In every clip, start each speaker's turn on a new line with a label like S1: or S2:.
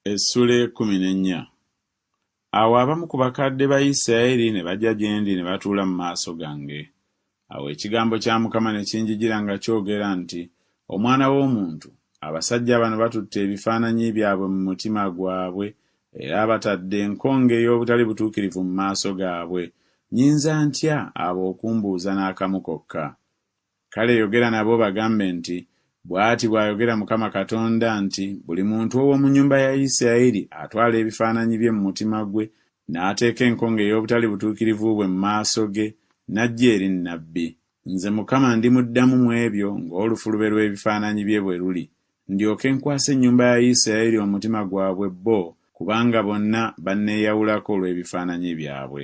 S1: Essula 14. Awo abamu ku bakadde ba Isirayiri ne bajja gye ndi ne batuula mu maaso gange. Awo ekigambo kya Mukama ne kinjijira nga kyogera nti, Omwana w'omuntu, abasajja bano batutte ebifaananyi byabwe mu mutima gwabwe era batadde enkonge ey'obutali butuukirivu mu maaso gaabwe. Nnyinza ntya abo okumbuuza n'akamu kokka? Kale yogera nabo bagambe nti, Bw'ati bw'ayogera Mukama Katonda nti, buli muntu ow'omu nnyumba ya Isirayiri atwala ebifaananyi bye mu mutima gwe, n'ateeka enkonge ey'obutali butuukirivu bwe mu maaso ge, n'ajja eri nnabbi. Nze Mukama ndimuddamu mu ebyo ng'olufulube lw'ebifaananyi bye bwe luli, ndyoke nkwase ennyumba ya Isirayiri omutima gwabwe bo, kubanga bonna banneeyawulako olw'ebifaananyi byabwe.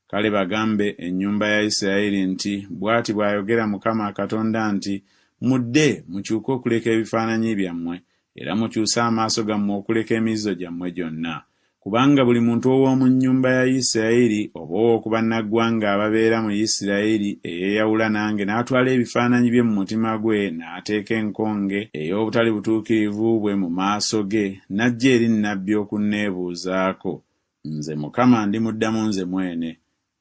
S1: Kale bagambe ennyumba ya Isirayiri nti, Bw'ati bw'ayogera Mukama Katonda nti, Mudde mukyuke okuleka ebifaananyi byammwe, era mukyuse amaaso gammwe okuleka emizizo gyammwe gyonna. Kubanga buli muntu ow'omu nnyumba ya Isirayiri oba ow'oku bannaggwanga ababeera mu Isirayiri eyeeyawula nange n'atwala ebifaananyi bye mu mutima gwe n'ateeka enkonge ey'obutali butuukirivu bwe mu maaso ge, n'ajja eri nnabbi okunneebuuzaako, nze Mukama ndimuddamu nze mwene,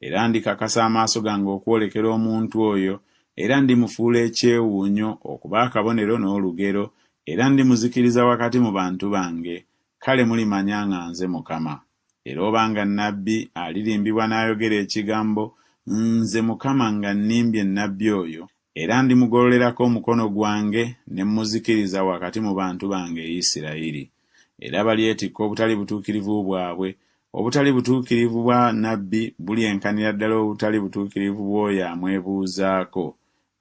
S1: era ndikakasa amaaso gange okwolekera omuntu oyo, era ndimufuula ekyewuunyo okuba akabonero n'olugero, era ndimuzikiriza wakati mu bantu bange. Kale mulimanya nga nze Mukama. Era obanga nnabbi alirimbibwa n'ayogera ekigambo, nze Mukama nga nnimbye nnabbi oyo, era ndimugolererako omukono gwange ne muzikiriza wakati mu bantu bange Isirayiri. Era balyetikka obutali butuukirivu bwabwe. Obutali butuukirivu bwa nnabbi bulyenkanira ddala obutali butuukirivu bw'oyo amwebuuzaako.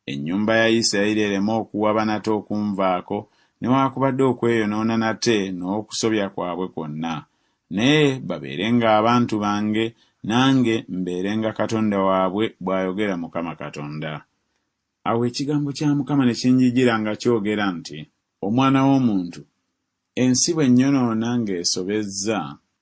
S1: Ennyumba ya Isirayiri ereme okuwaba nate okunvaako, newaakubadde okweyonoona nate n'okusobya kwabwe kwonna. Naye babeerenga abantu bange, nange mbeerenga Katonda waabwe, bw'ayogera Mukama Katonda. Awo ekigambo kya Mukama ne kinjijira nga kyogera nti, Omwana w'omuntu, ensi bwe nnyonoona ng'esobezza,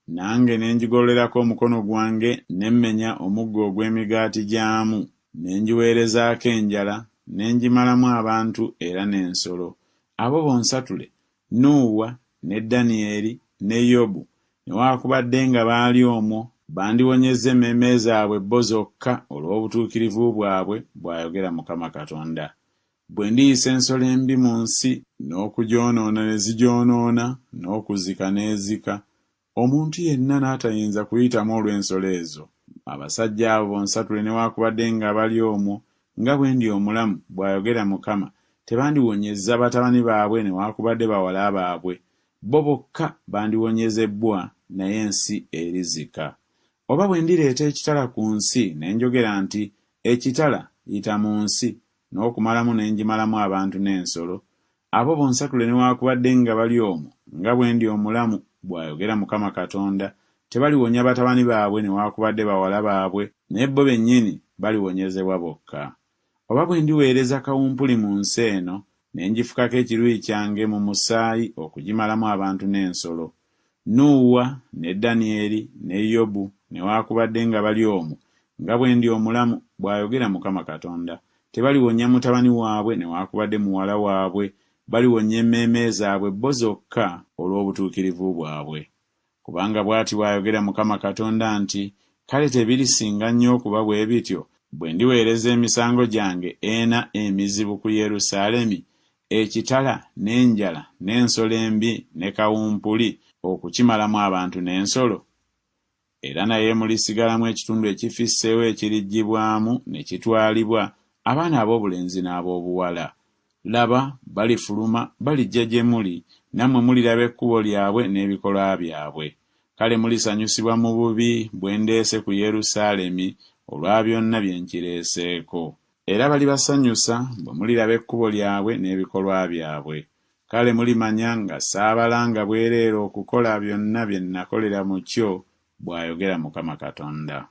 S1: nange ne ngigolererako omukono gwange ne mmenya omuggo ogw'emigaati gyamu, ne ngiweerezaako enjala, ne ngimalamu abantu era n'ensolo. Abo bonsatule, Nuuwa, ne Danyeri, ne Yobu, newaakubadde nga baali omwo, bandiwonyezza emmeeme zaabwe bo zokka olw'obutuukirivu bwabwe, bw'ayogera Mukama Katonda. Bwe ndiyisa ensolo embi mu nsi, n'okugyonoona ne zigyonoona, n'okuzika n'ezika, omuntu yenna n'atayinza kuyitamu olw'ensolo ezo. Abasajja abo bonsatule newaakubadde nga bali omwo, nga bwe ndi omulamu, bw'ayogera Mukama, tebandiwonyezza batabani baabwe newaakubadde bawala baabwe. Bo bokka bandiwonyezebbwa, naye ensi erizika. Oba bwe ndireeta ekitala ku nsi ne njogera nti, ekitala yita mu nsi, n'okumalamu ne ngimalamu abantu n'ensolo, abo bonsatule newaakubadde nga bali omwo, nga bwe ndi omulamu, bw'ayogera Mukama Katonda, tebaliwonya batabani baabwe newaakubadde bawala baabwe, naye bo bennyini baliwonyezebwa bokka. Oba bwe ndiweereza kawumpuli mu nsi eno, ne ngifukako ekiruyi kyange mu musaayi okugimalamu abantu n'ensolo, Nuuwa, ne Danyeri, ne Yobu, newaakubadde nga bali omwo, nga bwe ndi omulamu, bw'ayogera Mukama Katonda, tebaliwonya mutabani waabwe newaakubadde muwala waabwe, baliwonya emmeeme zaabwe bo zokka olw'obutuukirivu bwabwe. Kubanga bw'ati bw'ayogera Mukama Katonda nti, kale tebirisinga nnyo okuba bwe bityo, bwe ndiweereza emisango gyange ena emizibu ku Yerusaalemi, ekitala, n'enjala, n'ensolo embi, ne kawumpuli, okukimalamu abantu n'ensolo? Era naye mulisigalamu ekitundu ekifisseewo ekiriggyibwamu ne kitwalibwa abaana ab'obulenzi n'ab'obuwala. Laba, balifuluma, balijja gye muli, nammwe muliraba ekkubo lyabwe n'ebikolwa byabwe. Kale mulisanyusibwa mu bubi bwe ndeese ku Yerusaalemi olwa byonna bye nkireeseeko. Era balibasanyusa bwe muliraba ekkubo lyabwe n'ebikolwa byabwe. Kale mulimanya nga saabalanga bwereere okukola byonna bye nakolera mu kyo, bw'ayogera Mukama Katonda.